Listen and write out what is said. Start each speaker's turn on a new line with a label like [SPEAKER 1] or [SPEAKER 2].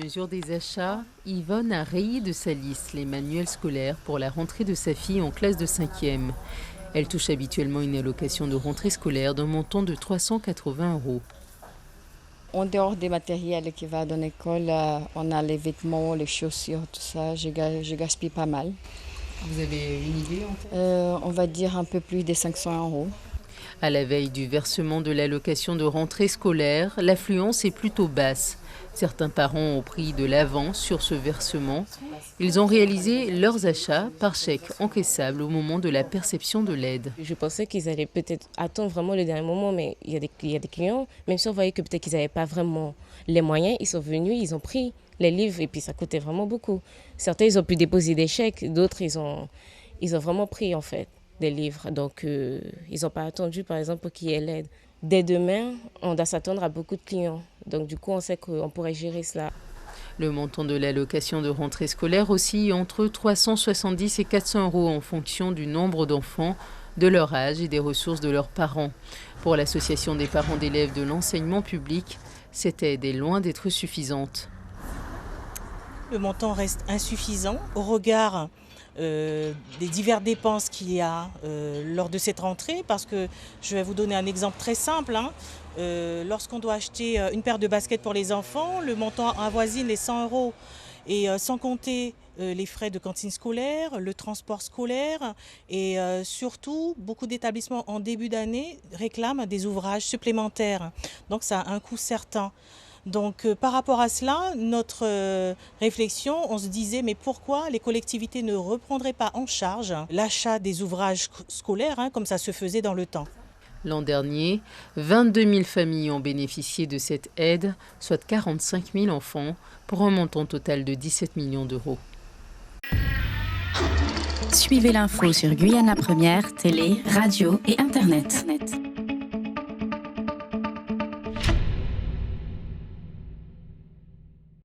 [SPEAKER 1] mesure des achats, Yvonne a rayé de sa liste les manuels scolaires pour la rentrée de sa fille en classe de 5e. Elle touche habituellement une allocation de rentrée scolaire d'un montant de 380 €.
[SPEAKER 2] En dehors des matériels qui vont dans l'école, on a les vêtements, les chaussures, tout ça. Je gaspille pas mal.
[SPEAKER 1] Vous avez une idée en tête ?
[SPEAKER 2] On va dire un peu plus des 500 €.
[SPEAKER 1] À la veille du versement de l'allocation de rentrée scolaire, l'affluence est plutôt basse. Certains parents ont pris de l'avance sur ce versement. Ils ont réalisé leurs achats par chèque encaissable au moment de la perception de l'aide.
[SPEAKER 3] Je pensais qu'ils allaient peut-être attendre vraiment le dernier moment, mais il y a des clients, même si on voyait que peut-être qu'ils n'avaient pas vraiment les moyens, ils sont venus, ils ont pris les livres et puis ça coûtait vraiment beaucoup. Certains, ils ont pu déposer des chèques, d'autres, ils ont vraiment pris en fait des livres. Donc, ils n'ont pas attendu, par exemple, pour qu'il y ait l'aide. Dès demain, on doit s'attendre à beaucoup de clients. Donc, du coup, on sait qu'on pourrait gérer cela.
[SPEAKER 1] Le montant de l'allocation de rentrée scolaire oscille entre 370 et 400 € en fonction du nombre d'enfants, de leur âge et des ressources de leurs parents. Pour l'association des parents d'élèves de l'enseignement public, cette aide est loin d'être suffisante.
[SPEAKER 4] Le montant reste insuffisant au regard des diverses dépenses qu'il y a lors de cette rentrée, parce que je vais vous donner un exemple très simple. Lorsqu'on doit acheter une paire de baskets pour les enfants, le montant avoisine les 100 €. Et sans compter les frais de cantine scolaire, le transport scolaire et surtout, beaucoup d'établissements en début d'année réclament des ouvrages supplémentaires. Donc ça a un coût certain. Donc par rapport à cela, notre réflexion, on se disait mais pourquoi les collectivités ne reprendraient pas en charge l'achat des ouvrages scolaires comme ça se faisait dans le temps.
[SPEAKER 1] L'an dernier, 22 000 familles ont bénéficié de cette aide, soit 45 000 enfants, pour un montant total de 17 millions d'euros.
[SPEAKER 5] Suivez l'info sur Guyana Première, télé, radio et Internet.